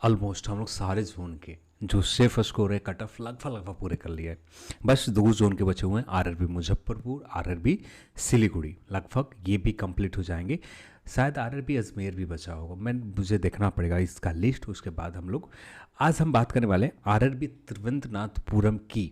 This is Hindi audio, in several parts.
ऑलमोस्ट हम लोग सारे जोन के जो सेफ स्कोर है कट ऑफ लगभग पूरे कर लिया है। बस दो जोन के बचे हुए हैं, आरआरबी मुजफ्फरपुर, आरआरबी सिलीगुड़ी, लगभग ये भी कंप्लीट हो जाएंगे। शायद आरआरबी अजमेर भी बचा होगा, मुझे देखना पड़ेगा इसका लिस्ट। उसके बाद आज हम बात करने वाले हैं आरआरबी तिरुवनंतपुरम की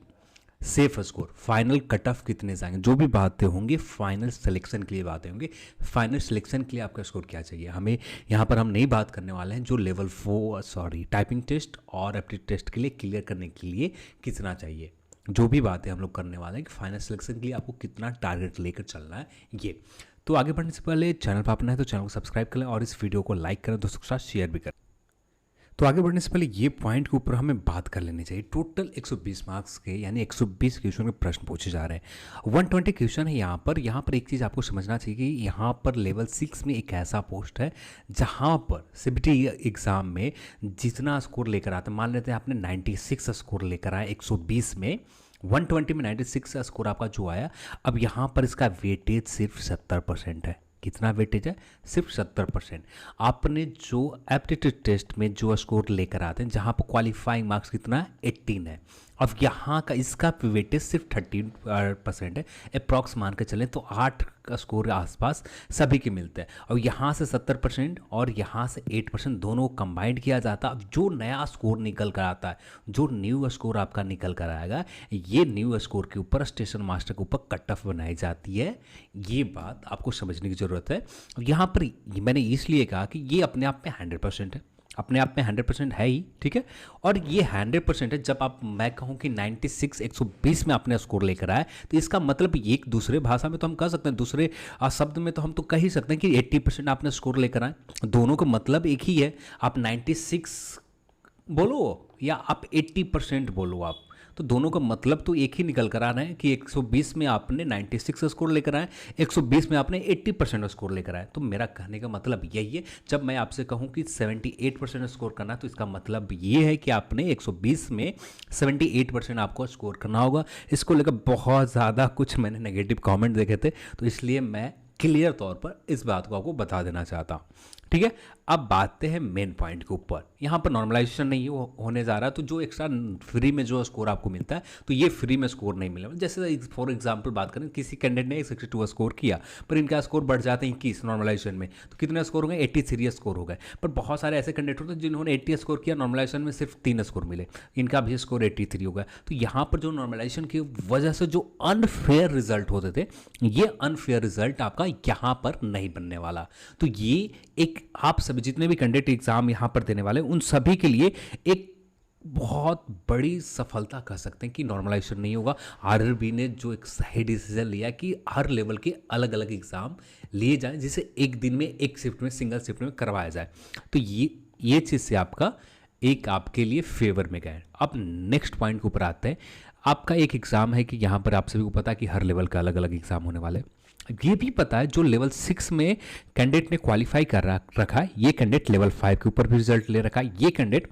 safe score, final cut off कितने जाएंगे, जो भी बातें होंगी फाइनल सिलेक्शन के लिए बातें होंगी। फाइनल सिलेक्शन के लिए आपका स्कोर क्या चाहिए हमें, यहाँ पर हम नई बात करने वाले हैं जो लेवल 4 टाइपिंग टेस्ट और एप्टीट्यूड टेस्ट के लिए क्लियर करने के लिए कितना चाहिए। जो भी बातें हम लोग करने वाले हैं कि फाइनल सिलेक्शन के लिए आपको कितना टारगेट लेकर चलना है ये। तो आगे बढ़ने से पहले चैनल पर अपना है तो चैनल को सब्सक्राइब करें और इस वीडियो को लाइक करें, दोस्तों के साथ शेयर भी करें। तो आगे बढ़ने से पहले ये पॉइंट के ऊपर हमें बात कर लेनी चाहिए। टोटल 120 मार्क्स के यानी 120 क्वेश्चन के प्रश्न पूछे जा रहे हैं। 120 क्वेश्चन है यहाँ पर एक चीज़ आपको समझना चाहिए कि यहाँ पर लेवल 6 में एक ऐसा पोस्ट है जहाँ पर सीबीटी एग्ज़ाम में जितना स्कोर लेकर आते हैं, मान लेते हैं आपने 96 स्कोर लेकर आए 120 में, 120 में 96 स्कोर आपका जो आया, अब यहाँ पर इसका वेटेज सिर्फ 70% है। कितना वेटेज है? सिर्फ 70%। आपने जो एप्टीट्यूड टेस्ट में जो स्कोर लेकर आते हैं जहाँ पर क्वालिफाइंग मार्क्स कितना है 18 है, अब यहाँ का इसका वेटेज सिर्फ 13% है। अप्रॉक्स मान के चलें तो 8 का स्कोर आसपास सभी के मिलते हैं। और यहाँ से 70% और यहाँ से 8% दोनों को कंबाइंड किया जाता है। अब जो नया स्कोर निकल कर आता है, जो न्यू स्कोर आपका निकल कर आएगा, ये न्यू स्कोर के ऊपर स्टेशन मास्टर के ऊपर कट ऑफ बनाई जाती है। ये बात आपको समझने की ज़रूरत है। यहाँ पर मैंने इसलिए कहा कि ये अपने आप में 100% है, अपने आप में 100% है ही, ठीक है। और ये 100% है। जब मैं कहूँ कि 96 120 में आपने स्कोर लेकर आए तो इसका मतलब एक दूसरे भाषा में तो हम कह सकते हैं, दूसरे शब्द में तो हम तो कह ही सकते हैं कि 80% आपने स्कोर लेकर आए। दोनों का मतलब एक ही है। आप 96 बोलो या आप 80% बोलो, आप तो दोनों का मतलब तो एक ही निकल कर आ रहे हैं कि 120 में आपने 96 स्कोर लेकर आए, 120 में आपने 80% स्कोर लेकर आए। तो मेरा कहने का मतलब यही है, जब मैं आपसे कहूं कि 78% स्कोर करना तो इसका मतलब ये है कि आपने 120 में 78% आपको स्कोर करना होगा। इसको लेकर बहुत ज़्यादा कुछ मैंने नेगेटिव कॉमेंट देखे थे, तो इसलिए मैं क्लियर तौर पर इस बात को आपको बता देना चाहता हूँ, ठीक है। अब बात है मेन पॉइंट के ऊपर। यहाँ पर नॉर्मलाइजेशन नहीं होने जा रहा, तो जो एक्स्ट्रा फ्री में जो स्कोर आपको मिलता है तो ये फ्री में स्कोर नहीं मिलेगा। जैसे फॉर एग्जांपल बात करें, किसी कैंडिडेट ने 62 स्कोर किया पर इनका स्कोर बढ़ जाते हैं 21 नॉर्मलाइजेशन में, तो कितने स्कोर हो गए? 83 स्कोर हो गए। पर बहुत सारे ऐसे कैंडिडेट होते हैं जिन्होंने 80 स्कोर किया, नॉर्मलाइजेशन में सिर्फ 3 स्कोर मिले, इनका भी स्कोर 83 हो गया। तो यहाँ पर जो नॉर्मलाइजेशन की वजह से जो अनफेयर रिजल्ट होते थे, ये अनफेयर रिजल्ट आपका यहाँ पर नहीं बनने वाला। तो ये एक आप सभी जितने भी कैंडिडेट एग्जाम यहाँ पर देने वाले उन सभी के लिए एक बहुत बड़ी सफलता कह सकते हैं कि नॉर्मलाइजेशन नहीं होगा। आरआरबी ने जो एक सही डिसीजन लिया कि हर लेवल के अलग अलग एग्जाम लिए जाएं, जिसे एक दिन में एक शिफ्ट में सिंगल शिफ्ट में करवाया जाए। तो ये चीज़ से आपके लिए फेवर में गए। अब नेक्स्ट पॉइंट के ऊपर आते हैं। आपका एक एग्ज़ाम है कि यहाँ पर आप सभी को पता है कि हर लेवल का अलग अलग एग्जाम होने वाले हैं। ये भी पता है जो लेवल 6 में कैंडिडेट ने क्वालिफाई कर रखा है, ये कैंडिडेट लेवल 5 के ऊपर भी रिजल्ट ले रखा है, ये कैंडिडेट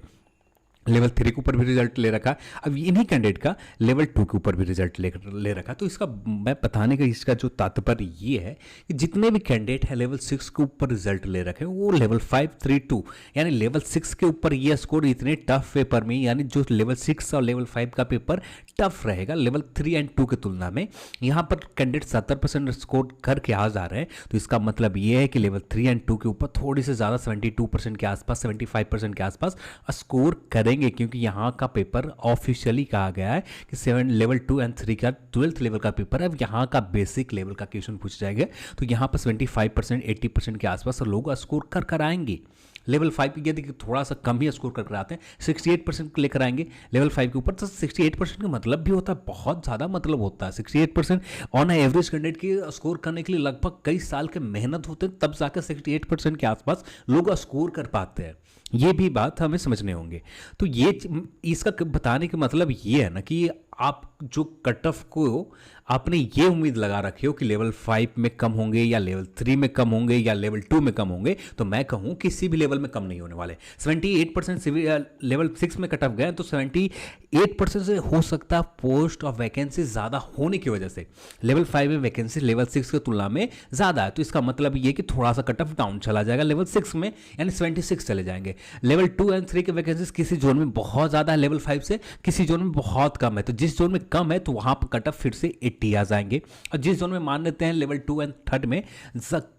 लेवल 3 के ऊपर भी रिजल्ट ले रखा है। अब इन्हीं कैंडिडेट का लेवल 2 के ऊपर भी रिजल्ट ले रखा। तो इसका मैं बताने का इसका जो तात्पर्य ये है कि जितने भी कैंडिडेट है लेवल 6 के ऊपर रिजल्ट ले रखे हैं, वो लेवल 5 3 2 यानी लेवल 6 के ऊपर ये स्कोर इतने टफ पेपर में, यानी जो लेवल 6 और लेवल 5 का पेपर टफ रहेगा लेवल 3 और 2 की तुलना में, यहाँ पर कैंडिडेट 70% स्कोर करके आ जा रहे हैं। तो इसका मतलब ये है कि लेवल 3 और 2 के ऊपर थोड़ी से ज़्यादा 72% के आसपास, 75% के आसपास स्कोर करेंगे, क्योंकि यहाँ का पेपर ऑफिशियली कहा गया है कि लेवल 2 और 3 का 12th लेवल का पेपर है। अब यहाँ का बेसिक लेवल का क्वेश्चन पूछ जाएगा, तो यहाँ पर 75% 80% के आसपास लोग स्कोर कर आएंगे। लेवल 5 की यदि थोड़ा सा कम ही स्कोर करके आते हैं, 68% लेकर आएंगे लेवल 5 के ऊपर, तो 68% का मतलब भी होता है, बहुत ज़्यादा मतलब होता है। 68% ऑन एवरेज कैंडिडेट के स्कोर करने के लिए लगभग कई साल के मेहनत होते हैं, तब जाकर 68% के आसपास लोग स्कोर कर पाते हैं। ये भी बात हमें समझने होंगे। तो ये इसका बताने का मतलब ये है ना कि आप जो कट ऑफ को आपने ये उम्मीद लगा रखी हो कि लेवल 5 में कम होंगे या लेवल 3 में कम होंगे या लेवल 2 में कम होंगे, तो मैं कहूँ किसी भी लेवल में कम नहीं होने वाले। 78% लेवल 6 में कट ऑफ गए तो 78% से हो सकता है पोस्ट ऑफ वैकेंसी ज़्यादा होने की वजह से लेवल 5 में वैकेंसी लेवल 6 की तुलना में ज़्यादा है, तो इसका मतलब ये कि थोड़ा सा कट ऑफ डाउन चला जाएगा लेवल 6 में, यानी 76 चले जाएंगे। लेवल 2 एंड 3 के वैकेंसीज किसी जोन में बहुत ज़्यादा है लेवल 5 से, किसी जोन में बहुत कम है, तो जिस जोन में कम है तो वहाँ पर कट ऑफ फिर से 80 आ जाएंगे, और जिस जोन में मान लेते हैं लेवल 2 एंड 3 में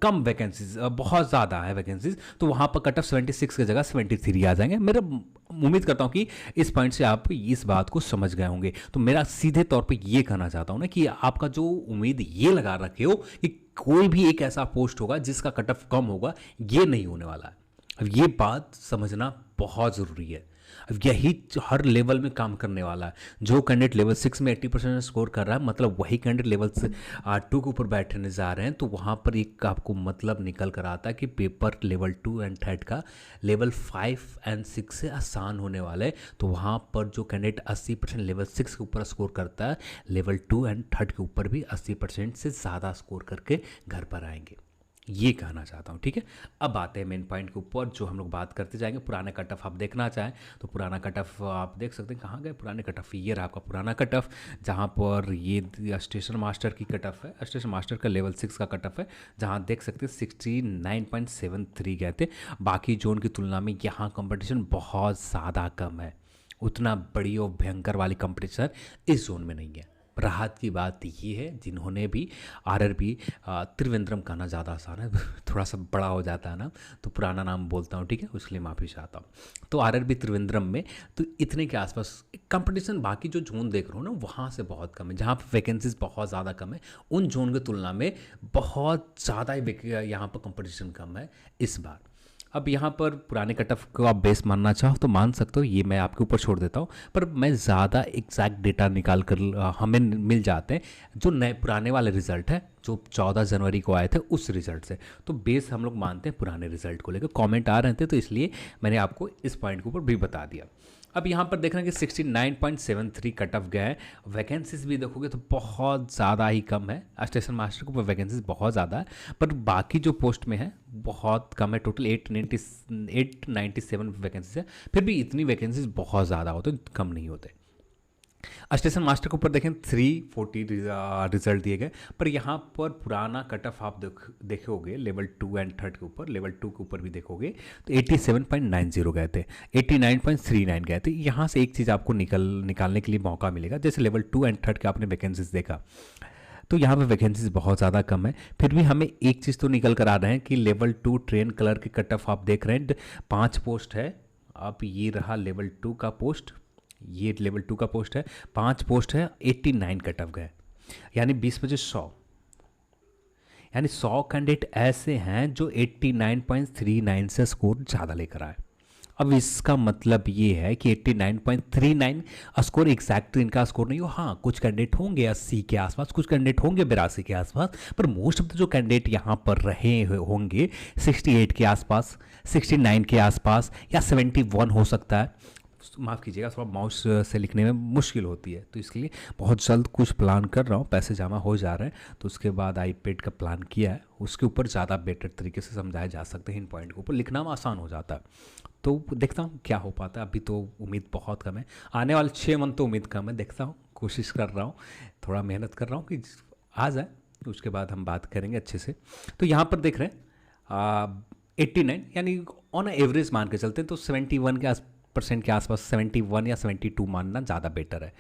कम वैकेंसीज बहुत ज़्यादा है वैकेंसीज, तो वहाँ पर कट ऑफ 76 की जगह 73 आ जाएंगे। मेरा उम्मीद करता हूँ कि इस पॉइंट से आप इस बात को समझ गए होंगे। तो मेरा सीधे तौर पे ये कहना चाहता हूँ ना कि आपका जो उम्मीद ये लगा रखे हो कि कोई भी एक ऐसा पोस्ट होगा जिसका कट ऑफ कम होगा, ये नहीं होने वाला है। अब ये बात समझना बहुत ज़रूरी है। अब यही हर लेवल में काम करने वाला है। जो कैंडिडेट लेवल 6 में 80% स्कोर कर रहा है, मतलब वही कैंडिडेट लेवल 2 के ऊपर बैठने जा रहे हैं, तो वहाँ पर एक आपको मतलब निकल कर आता है कि पेपर लेवल 2 एंड 3 का लेवल 5 एंड 6 से आसान होने वाला है। तो वहाँ पर जो कैंडिडेट 80% लेवल 6 के ऊपर स्कोर करता है, लेवल 2 एंड 3 के ऊपर भी 80% से ज़्यादा स्कोर करके घर पर आएंगे, ये कहना चाहता हूँ। ठीक है, अब आते हैं मेन पॉइंट के ऊपर जो हम लोग बात करते जाएंगे। पुराने कट ऑफ आप देखना चाहें तो पुराना कट ऑफ आप देख सकते हैं। कहाँ गए पुराने कट ऑफ? ये रहा आपका पुराना कट ऑफ, जहाँ पर ये स्टेशन मास्टर की कट ऑफ है, स्टेशन मास्टर का लेवल 6 का कट ऑफ है, जहाँ देख सकते हैं 69.73 गए थे। बाकी जोन की तुलना में यहाँ कंपटीशन बहुत ज़्यादा कम है, उतना बड़ी और भयंकर वाली कंपटीशन इस जोन में नहीं है। राहत की बात ये है, जिन्होंने भी आरआरबी त्रिवेंद्रम कहना ज़्यादा आसान है, थोड़ा सा बड़ा हो जाता है ना, तो पुराना नाम बोलता हूँ, ठीक है, उसके लिए माफ़ी चाहता हूँ। तो आरआरबी त्रिवेंद्रम में तो इतने के आसपास कंपटीशन बाकी जो जोन देख रहे हो ना वहाँ से बहुत कम है, जहाँ पर वैकेंसीज बहुत ज़्यादा कम है, उन जोन की तुलना में बहुत ज़्यादा ही यहाँ पर कंपटीशन कम है इस बार। अब यहाँ पर पुराने कट ऑफ को आप बेस मानना चाहो तो मान सकते हो, ये मैं आपके ऊपर छोड़ देता हूँ, पर मैं ज़्यादा एग्जैक्ट डेटा निकाल कर हमें मिल जाते हैं जो नए पुराने वाले रिजल्ट है जो 14 जनवरी को आए थे उस रिज़ल्ट से। तो बेस हम लोग मानते हैं पुराने रिजल्ट को लेकर। कमेंट आ रहे थे तो इसलिए मैंने आपको इस पॉइंट के ऊपर भी बता दिया। अब यहाँ पर देखना कि 69.73 कट ऑफ गया है। वैकेंसीज भी देखोगे तो बहुत ज़्यादा ही कम है। स्टेशन मास्टर के ऊपर वैकेंसीज बहुत ज़्यादा है, पर बाकी जो पोस्ट में है बहुत कम है। टोटल 897 वैकेंसीज है, फिर भी इतनी वैकेंसीज बहुत ज़्यादा होते, कम नहीं होते। स्टेशन मास्टर के ऊपर देखें 340 रिजल्ट दिए गए, पर यहाँ पर पुराना कट ऑफ आप देखोगे लेवल 2 एंड 3 के ऊपर, लेवल 2 के ऊपर भी देखोगे तो 87.90 गए थे, 89.39 गए थे। यहाँ से एक चीज़ आपको निकालने के लिए मौका मिलेगा। जैसे लेवल 2 एंड 3 के आपने वैकेंसीज देखा तो यहाँ पे वैकेंसीज बहुत ज़्यादा कम है, फिर भी हमें एक चीज़ तो निकल कर आ रहे हैं कि लेवल 2 ट्रेन कलर के कट ऑफ आप देख रहे हैं 5 पोस्ट है। अब ये रहा लेवल 2 का पोस्ट, ये लेवल 2 का पोस्ट है, 5 पोस्ट है, 89 कट ऑफ गए, यानी 20 बजे 100, यानी 100 कैंडिडेट ऐसे हैं जो 89.39 से स्कोर ज़्यादा लेकर आए। अब इसका मतलब ये है कि 89.39 स्कोर एग्जैक्ट इनका स्कोर नहीं हो। हाँ, कुछ कैंडिडेट होंगे 80 के आसपास, कुछ कैंडिडेट होंगे 82 के आसपास, पर मोस्ट ऑफ द जो कैंडिडेट यहाँ पर रहे होंगे 68 के आसपास, 69 के आसपास या 71 हो सकता है। माफ़ कीजिएगा, थोड़ा माउस से लिखने में मुश्किल होती है, तो इसके लिए बहुत जल्द कुछ प्लान कर रहा हूँ, पैसे जमा हो जा रहे हैं, तो उसके बाद आईपैड का प्लान किया है, उसके ऊपर ज़्यादा बेटर तरीके से समझाया जा सकते हैं। इन पॉइंट के ऊपर लिखना में आसान हो जाता है, तो देखता हूँ क्या हो पाता है। अभी तो उम्मीद बहुत कम है, आने वाले 6 मंथ तो उम्मीद कम है, देखता हूँ, कोशिश कर रहा हूँ, थोड़ा मेहनत कर रहा हूँ कि आ जाए, तो उसके बाद हम बात करेंगे अच्छे से। तो यहाँ पर देख रहे हैं 89, यानी ऑन एवरेज मान के चलते हैं तो 71 के % के आसपास, 71 या 72 मानना ज़्यादा बेटर है।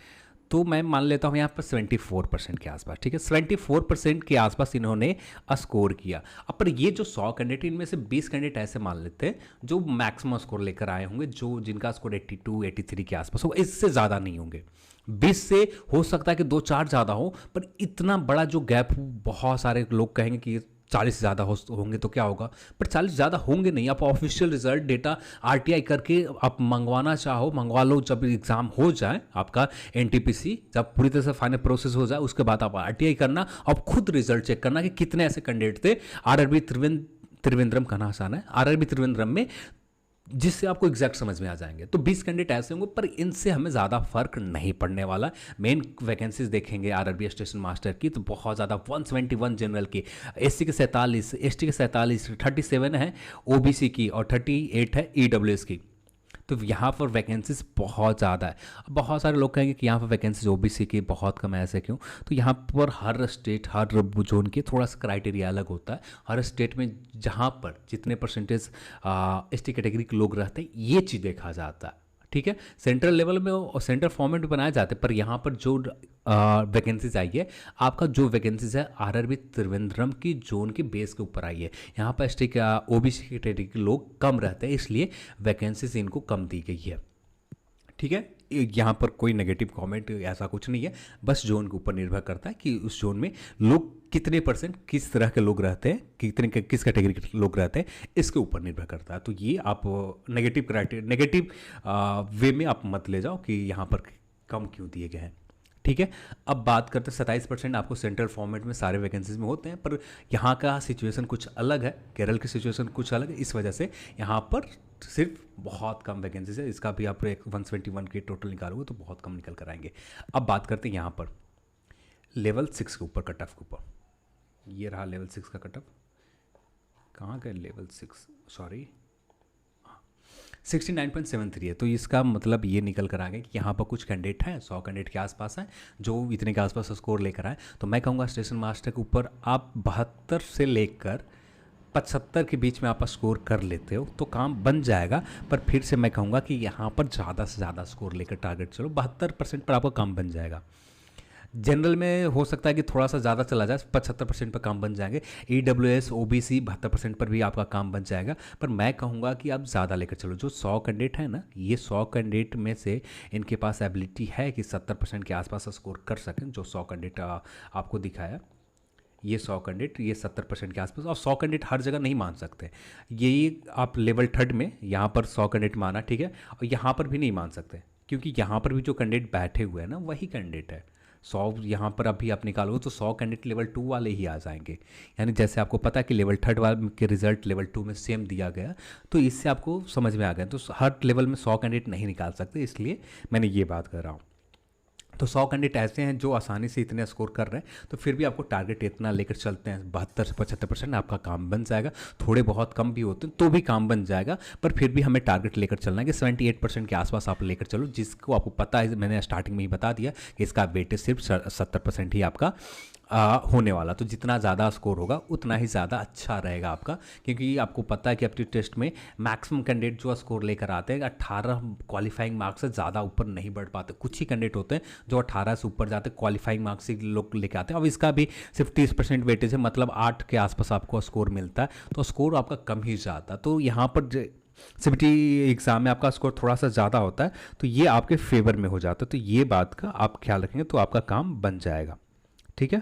तो मैं मान लेता हूँ यहाँ पर 74% के आसपास, ठीक है, 74% के आसपास इन्होंने स्कोर किया। अब पर ये जो 100 कैंडिडेट, इनमें से 20 कैंडिडेट ऐसे मान लेते हैं जो मैक्सिमम स्कोर लेकर आए होंगे, जो जिनका स्कोर 82, 83 के आसपास हो, इससे ज़्यादा नहीं होंगे। 20 से हो सकता है कि 2-4 ज़्यादा हो, पर इतना बड़ा जो गैप, बहुत सारे लोग कहेंगे कि 40 ज़्यादा होंगे तो क्या होगा, पर 40 ज़्यादा होंगे नहीं। आप ऑफिशियल रिजल्ट डेटा RTI करके आप मंगवाना चाहो मंगवा लो, जब एग्ज़ाम हो जाए आपका NTPC, जब पूरी तरह से फाइनल प्रोसेस हो जाए उसके बाद आप RTI करना, आप खुद रिजल्ट चेक करना कि कितने ऐसे कैंडिडेट थे। आरआरबी त्रिवेंद्रम कहना आसान है, आरआरबी त्रिवेंद्रम में जिससे आपको एग्जैक्ट समझ में आ जाएंगे। तो 20 कैंडिडेट ऐसे होंगे, पर इनसे हमें ज़्यादा फर्क नहीं पड़ने वाला। मेन वैकेंसीज देखेंगे आरआरबी स्टेशन मास्टर की तो बहुत ज़्यादा 171 जनरल की, एससी के 47, एसटी के 47, 37 है ओबीसी की और 38 है ईडब्ल्यूएस की। तो यहाँ पर वैकेंसीज बहुत ज़्यादा है। अब बहुत सारे लोग कहेंगे कि यहाँ पर वैकेंसीज ओबीसी की बहुत कम है, ऐसे क्यों? तो यहाँ पर हर स्टेट हर जोन की थोड़ा सा क्राइटेरिया अलग होता है। हर स्टेट में जहाँ पर जितने परसेंटेज एसटी कैटेगरी के लोग रहते हैं ये चीज़ देखा जाता है। ठीक है, सेंट्रल लेवल में और सेंट्रल फॉर्मेट में बनाए जाते हैं, पर यहाँ पर जो वैकेंसीज आई है, आपका जो वैकेंसीज है आरआरबी त्रिवेंद्रम की जोन के बेस के ऊपर आई है। यहाँ पर एसटी का ओबीसी कैटेगरी के लोग कम रहते हैं, इसलिए वैकेंसीज इनको कम दी गई है। ठीक है, यहाँ पर कोई नेगेटिव कमेंट ऐसा कुछ नहीं है, बस जोन के ऊपर निर्भर करता है कि उस जोन में लोग कितने परसेंट किस तरह के लोग रहते हैं, किस कैटेगरी के लोग रहते हैं, इसके ऊपर निर्भर करता है। तो ये आप नेगेटिव वे में आप मत ले जाओ कि यहाँ पर कम क्यों दिए गए हैं। ठीक है, अब बात करते हैं 27% आपको सेंट्रल फॉर्मेट में सारे वैकेंसीज में होते हैं, पर यहाँ का सिचुएशन कुछ अलग है, केरल की सिचुएशन कुछ अलग है, इस वजह से यहाँ पर सिर्फ बहुत कम वैकेंसीज है। इसका भी आप 171 के टोटल निकालोगे तो बहुत कम निकल कर आएंगे। अब बात करते हैं यहाँ पर लेवल 6 के ऊपर, कट ऑफ के ऊपर। ये रहा लेवल 6 का कट ऑफ, कहाँ गए लेवल 6, सॉरी 69.73 है। तो इसका मतलब ये निकल कर आ गया कि यहाँ पर कुछ कैंडिडेट हैं 100 कैंडिडेट के आसपास हैं जो इतने के आसपास स्कोर लेकर आए। तो मैं कहूँगा स्टेशन मास्टर के ऊपर आप 72 से लेकर 75 के बीच में आप स्कोर कर लेते हो तो काम बन जाएगा। पर फिर से मैं कहूँगा कि यहाँ पर ज़्यादा से ज़्यादा स्कोर लेकर टारगेट चलो, 72% पर आपका काम बन जाएगा। जनरल में हो सकता है कि थोड़ा सा ज़्यादा चला जाए, 75% पर काम बन जाएंगे। ईडब्ल्यूएस ओबीसी 72% पर भी आपका काम बन जाएगा। पर मैं कहूँगा कि आप ज़्यादा लेकर चलो। जो 100 कैंडिडेट है ना, ये 100 कैंडिडेट में से इनके पास एबिलिटी है कि 70% के आसपास स्कोर कर सकें। जो 100 कैंडिडेट आपको दिखाया, ये 100 कैंडिडेट ये 70% के आसपास। और 100 कैंडिडेट हर जगह नहीं मान सकते, यही आप लेवल 3 में यहाँ पर 100 कैंडिडेट माना, ठीक है, और यहाँ पर भी नहीं मान सकते क्योंकि यहाँ पर भी जो कैंडिडेट बैठे हुए हैं ना वही कैंडिडेट है। 100 यहाँ पर अभी आप निकालोगे तो 100 कैंडिडेट लेवल 2 वाले ही आ जाएंगे। यानी जैसे आपको पता है कि लेवल 3 वाले के रिजल्ट लेवल 2 में सेम दिया गया, तो इससे आपको समझ में आ गया। तो हर लेवल में 100 कैंडिडेट नहीं निकाल सकते, इसलिए मैंने ये बात कर रहा हूँ। तो 100 कैंडिडेट ऐसे हैं जो आसानी से इतने स्कोर कर रहे हैं, तो फिर भी आपको टारगेट इतना लेकर चलते हैं 72 से 75% आपका काम बन जाएगा। थोड़े बहुत कम भी होते हैं तो भी काम बन जाएगा, पर फिर भी हमें टारगेट लेकर चलना है कि 78% के आसपास आप लेकर चलो, जिसको आपको पता है, मैंने स्टार्टिंग में ही बता दिया कि इसका वेटेज सिर्फ 70% ही आपका होने वाला। तो जितना ज़्यादा स्कोर होगा उतना ही ज़्यादा अच्छा रहेगा आपका, क्योंकि आपको पता है कि एप्टीट्यूड टेस्ट में मैक्सिमम कैंडिडेट जो स्कोर लेकर आते हैं 18 क्वालिफाइंग मार्क्स से ज़्यादा ऊपर नहीं बढ़ पाते। कुछ ही कैंडिडेट होते हैं जो 18 से ऊपर जाते हैं, क्वालिफाइंग मार्क्स से लोग लेकर आते हैं। अब इसका भी सिर्फ 30% वेटेज है, मतलब 8 के आसपास आपको स्कोर मिलता है, तो स्कोर आपका कम ही जाता। तो यहाँ पर सीबीटी एग्ज़ाम में आपका स्कोर थोड़ा सा ज़्यादा होता है, तो ये आपके फेवर में हो जाता है। तो ये बात का आप ख्याल रखेंगे तो आपका काम बन जाएगा। ठीक है,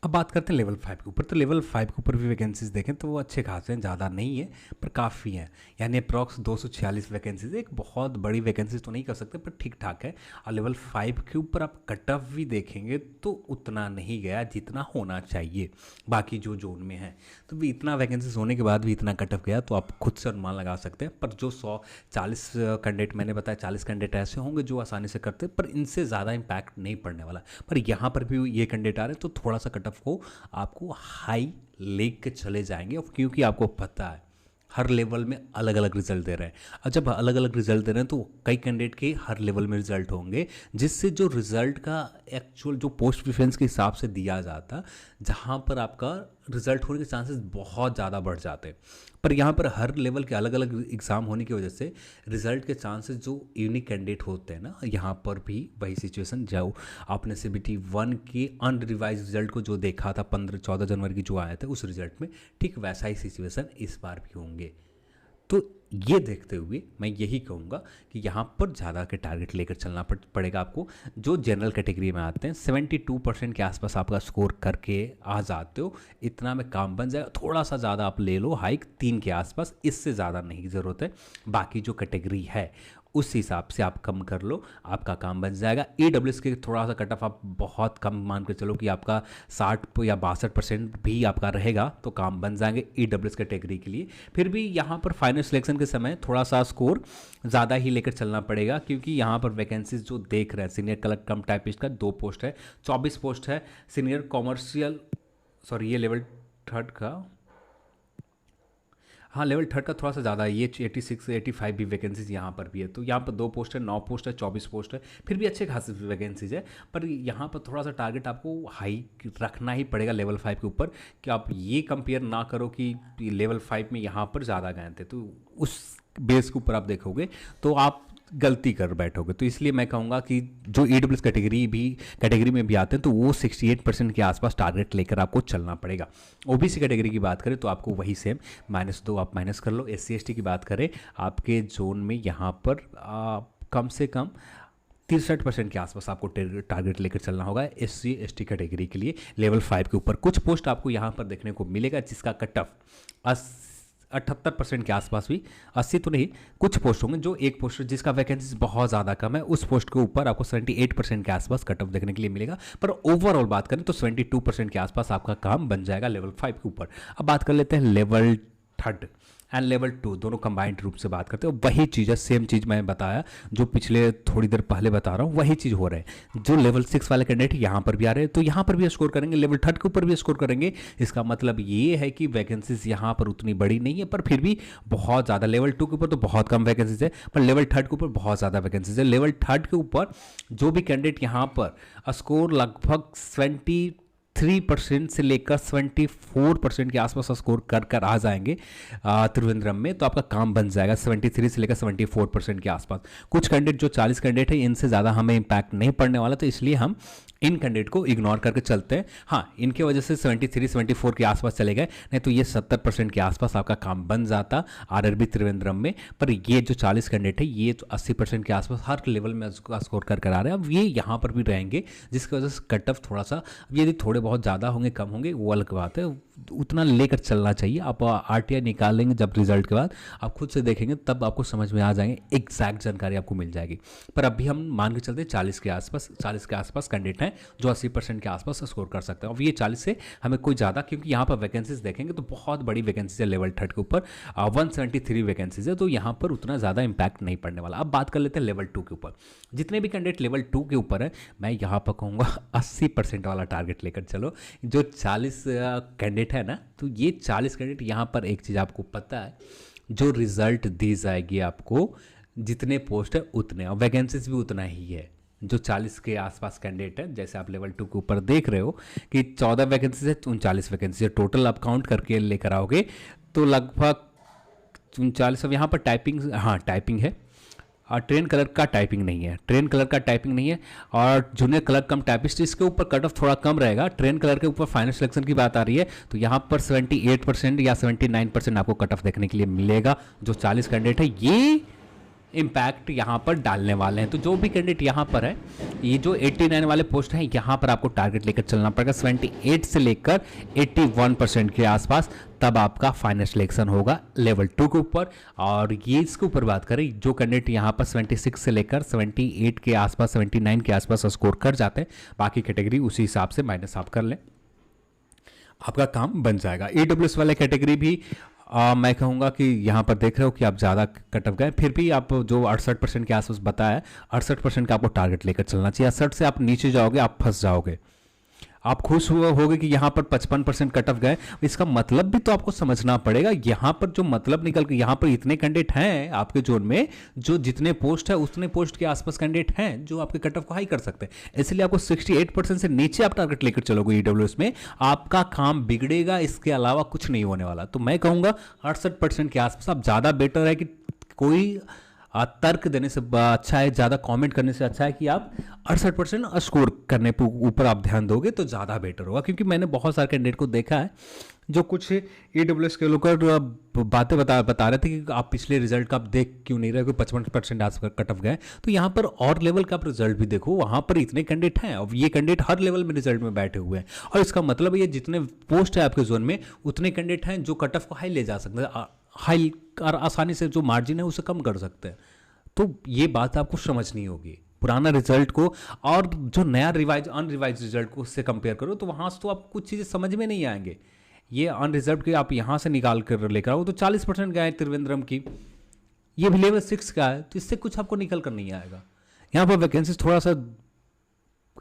अब बात करते हैं लेवल 5 के ऊपर। तो लेवल 5 के ऊपर भी वैकेंसीज देखें तो वो अच्छे खासे हैं, ज़्यादा नहीं है पर काफ़ी हैं। यानी अप्रॉक्स 246 वैकेंसीज, एक बहुत बड़ी वैकेंसीज तो नहीं कर सकते पर ठीक ठाक है। और लेवल 5 के ऊपर आप कट ऑफ भी देखेंगे तो उतना नहीं गया जितना होना चाहिए बाकी जो जोन में है। तो भी इतना वैकेंसीज होने के बाद भी इतना कट ऑफ गया तो आप खुद से अनुमान लगा सकते हैं। पर जो 140 कैंडिडेट मैंने बताया, 40 कैंडिडेट ऐसे होंगे जो आसानी से करते, पर इनसे ज़्यादा इम्पैक्ट नहीं पड़ने वाला। पर यहाँ पर भी ये कैंडिडेट आ रहे हैं तो थोड़ा सा कट को आपको हाई लेक के चले जाएंगे, और क्योंकि आपको पता है हर लेवल में अलग अलग रिजल्ट दे रहे हैं। और जब अलग अलग रिजल्ट दे रहे हैं तो कई कैंडिडेट के हर लेवल में रिजल्ट होंगे, जिससे जो रिजल्ट का एक्चुअल जो पोस्ट प्रेफरेंस के हिसाब से दिया जाता, जहाँ पर आपका रिजल्ट होने के चांसेस बहुत ज़्यादा बढ़ जाते हैं। पर यहाँ पर हर लेवल के अलग अलग एग्ज़ाम होने की वजह से रिजल्ट के चांसेस जो यूनिक कैंडिडेट होते हैं ना, यहाँ पर भी वही सिचुएशन जो आपने सीबीटी 1 के अनरिवाइज रिजल्ट को जो देखा था 14 जनवरी की जो आया था उस रिजल्ट में, ठीक वैसा ही सिचुएशन इस बार भी होंगे। तो ये देखते हुए मैं यही कहूँगा कि यहाँ पर ज़्यादा के टारगेट लेकर चलना पड़ेगा आपको। जो जनरल कैटेगरी में आते हैं 72% के आसपास आपका स्कोर करके आ जाते हो, इतना में काम बन जाएगा। थोड़ा सा ज़्यादा आप ले लो हाइक 3 के आसपास, इससे ज़्यादा नहीं ज़रूरत है। बाकी जो कैटेगरी है उस हिसाब से आप कम कर लो, आपका काम बन जाएगा। EWS के थोड़ा सा कट ऑफ आप बहुत कम मान के चलो कि आपका 60 या 62% भी आपका रहेगा तो काम बन जाएंगे EWS कैटेगरी के लिए। फिर भी यहाँ पर फाइनल सिलेक्शन के समय थोड़ा सा स्कोर ज़्यादा ही लेकर चलना पड़ेगा, क्योंकि यहाँ पर वैकेंसीज जो देख रहे हैं, सीनियर कलर कम टाइपिस्ट का 2 पोस्ट है, 24 पोस्ट है। सीनियर कॉमर्शियल, सॉरी ये लेवल 3 का, हाँ लेवल 3 का थोड़ा सा ज़्यादा है, ये 86 से 85 भी वैकेंसीज यहाँ पर भी है। तो यहाँ पर 2 पोस्ट है, 9 पोस्ट है, 24 पोस्ट है, फिर भी अच्छे खासे वैकेंसीज है। पर यहाँ पर थोड़ा सा टारगेट आपको हाई रखना ही पड़ेगा लेवल 5 के ऊपर, कि आप ये कंपेयर ना करो कि लेवल 5 में यहाँ पर ज़्यादा गए थे, तो उस बेस के ऊपर आप देखोगे तो आप गलती कर बैठोगे। तो इसलिए मैं कहूँगा कि जो EWS कैटेगरी में भी आते हैं तो वो 68% के आसपास टारगेट लेकर आपको चलना पड़ेगा। OBC कैटेगरी की बात करें तो आपको वही सेम -2 आप माइनस कर लो। SC ST की बात करें, आपके जोन में यहाँ पर कम से कम 63% के आसपास आपको टारगेट लेकर चलना होगा SC ST कैटेगरी के लिए लेवल 5 के ऊपर। कुछ पोस्ट आपको यहाँ पर देखने को मिलेगा जिसका कट ऑफ 78% के आसपास भी, 80 तो नहीं, कुछ पोस्ट होंगे जो एक पोस्ट जिसका वैकेंसी बहुत ज़्यादा कम है, उस पोस्ट के ऊपर आपको 78% के आसपास कट ऑफ देखने के लिए मिलेगा। पर ओवरऑल बात करें तो 72% के आसपास आपका काम बन जाएगा लेवल 5 के ऊपर। अब बात कर लेते हैं लेवल 3 एंड लेवल 2 दोनों कंबाइंड रूप से बात करते हैं। वही चीज़ है, सेम चीज़ मैं बताया जो पिछले थोड़ी देर पहले बता रहा हूँ, वही चीज़ हो रहा है। जो लेवल 6 वाले कैंडिडेट यहाँ पर भी आ रहे हैं तो यहाँ पर भी स्कोर करेंगे, लेवल 3 के ऊपर भी स्कोर करेंगे। इसका मतलब ये है कि वैकेंसीज यहाँ पर उतनी बड़ी नहीं है, पर फिर भी बहुत ज़्यादा। लेवल 2 के ऊपर तो बहुत कम वैकेंसीज है, पर लेवल 3 के ऊपर बहुत ज़्यादा वैकेंसीज है। लेवल 3 के ऊपर जो भी कैंडिडेट यहाँ पर स्कोर लगभग 73% से लेकर 74% के आसपास स्कोर कर आ जाएंगे त्रिवेंद्रम में, तो आपका काम बन जाएगा 73 से लेकर 74% के आसपास। कुछ कैंडिडेट जो 40 कैंडिडेट है इनसे ज़्यादा हमें इम्पैक्ट नहीं पड़ने वाला, तो इसलिए हम इन कैंडिडेट को इग्नोर करके चलते हैं। हाँ, इनके वजह से 73-74 के आसपास चले गए, नहीं तो ये 70% के आसपास आपका काम बन जाता RRB त्रिवेंद्रम में। पर ये जो 40 कैंडिडेट है ये तो 80% के आसपास हर लेवल में स्कोर कर आ रहे हैं। अब ये यहाँ पर भी रहेंगे, जिसकी वजह से कट ऑफ थोड़ा सा, यदि थोड़े बहुत ज़्यादा होंगे कम होंगे वो अलग बात है, उतना लेकर चलना चाहिए। आप RTI निकालेंगे जब रिजल्ट के बाद, आप खुद से देखेंगे तब आपको समझ में आ जाएंगे, एग्जैक्ट जानकारी आपको मिल जाएगी। पर अभी हम मान के चलते 40 के आसपास कैंडिडेट हैं जो 80% के आसपास स्कोर कर सकते हैं। अब ये 40 से हमें कोई ज़्यादा, क्योंकि यहाँ पर वैकेंसीज देखेंगे तो बहुत बड़ी वैकेंसीज है लेवल 3 के ऊपर, 173 वैकेंसीज है, तो यहाँ पर उतना ज़्यादा इंपैक्ट नहीं पड़ने वाला। अब बात कर लेते हैं लेवल 2 के ऊपर। जितने भी कैंडिडेट लेवल 2 के ऊपर है, मैं यहाँ पर कहूँगा 80% वाला टारगेट लेकर चलो। जो 40 कैंडिडेट है ना, तो ये 40 कैंडिडेट यहाँ पर एक चीज़ आपको पता है, जो रिजल्ट दी जाएगी आपको, जितने पोस्ट है उतने और वैकेंसीज भी उतना ही है। जो 40 के आसपास कैंडिडेट है, जैसे आप लेवल 2 के ऊपर देख रहे हो कि 14 वैकेंसी है, 39 वैकेंसी है टोटल। आप काउंट करके लेकर आओगे तो लगभग 39। अब यहाँ पर टाइपिंग, हाँ टाइपिंग है, और ट्रेन कलर का टाइपिंग नहीं है, और जूनियर कलर कम टाइपिस्ट, इसके ऊपर कट ऑफ थोड़ा कम रहेगा। ट्रेन कलर के ऊपर फाइनल सिलेक्शन की बात आ रही है तो यहाँ पर 78% या 79% आपको कट ऑफ देखने के लिए मिलेगा। जो 40 कैंडिडेट है ये इम्पैक्ट यहाँ पर डालने वाले हैं। तो जो भी कैंडिडेट यहाँ पर है, ये जो 89 वाले पोस्ट हैं, यहाँ पर आपको टारगेट लेकर चलना पड़ेगा 78 से लेकर 81% के आसपास, तब आपका फाइनल सिलेक्शन होगा लेवल 2 के ऊपर। और ये इसके ऊपर बात करें, जो कैंडिडेट यहाँ पर 76 से लेकर 78 के आसपास, 79 के आसपास स्कोर कर जाते हैं, बाकी कैटेगरी उसी हिसाब से माइनस आप कर लें, आपका काम बन जाएगा। EWS वाले कैटेगरी भी मैं कहूँगा कि यहाँ पर देख रहे हो कि आप ज़्यादा कट ऑफ गए, फिर भी आप जो 68% के आसपास बताया, 68% का आपको टारगेट लेकर चलना चाहिए। 68 से आप नीचे जाओगे आप फंस जाओगे। आप खुश होगे कि यहाँ पर 55% कट ऑफ गए, इसका मतलब भी तो आपको समझना पड़ेगा। यहाँ पर जो मतलब निकल के, यहाँ पर इतने कैंडिडेट हैं आपके जोन में, जो जितने पोस्ट है उतने पोस्ट के आसपास कैंडिडेट हैं जो आपके कट ऑफ को हाई कर सकते हैं। इसलिए आपको 68% से नीचे आप टारगेट लेकर चलोगे EWS में, आपका काम बिगड़ेगा, इसके अलावा कुछ नहीं होने वाला। तो मैं कहूँगा 68% के आसपास आप ज़्यादा बेटर है कि कोई तर्क देने से अच्छा है, ज़्यादा कमेंट करने से अच्छा है कि आप 68% स्कोर करने पर ऊपर आप ध्यान दोगे तो ज़्यादा बेटर होगा। क्योंकि मैंने बहुत सारे कैंडिडेट को देखा है जो कुछ EWS के लोग बातें बता रहे थे कि आप पिछले रिजल्ट का आप देख क्यों नहीं रहे, 55% आसपास कट ऑफ गए। तो यहाँ पर और लेवल का आप रिजल्ट भी देखो, वहाँ पर इतने कैंडिडेट हैं और ये कैंडिडेट हर लेवल में रिजल्ट में बैठे हुए हैं। और इसका मतलब ये जितने पोस्ट है आपके जोन में उतने कैंडिडेट हैं जो कट ऑफ को हाई ले जा सकते हैं, हाई और आसानी से जो मार्जिन है उसे कम कर सकते हैं। तो ये बात आपको समझनी होगी, पुराना रिजल्ट को और जो नया रिवाइज अनरिवाइज रिजल्ट को उससे कंपेयर करो, तो वहाँ से तो आपको कुछ चीज़ें समझ में नहीं आएंगे। ये अनरिजर्व के आप यहाँ से निकाल कर लेकर आओ तो 40% गए त्रिवेंद्रम की, ये भी लेवल 6 का है, तो इससे कुछ आपको निकल कर नहीं आएगा। यहाँ पर वैकेंसी थोड़ा सा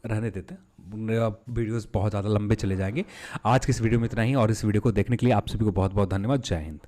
रहने देते हैं, वीडियोस बहुत ज़्यादा लंबे चले जाएंगे। आज की इस वीडियो में इतना ही, और इस वीडियो को देखने के लिए आप सभी को बहुत बहुत धन्यवाद। जय हिंद।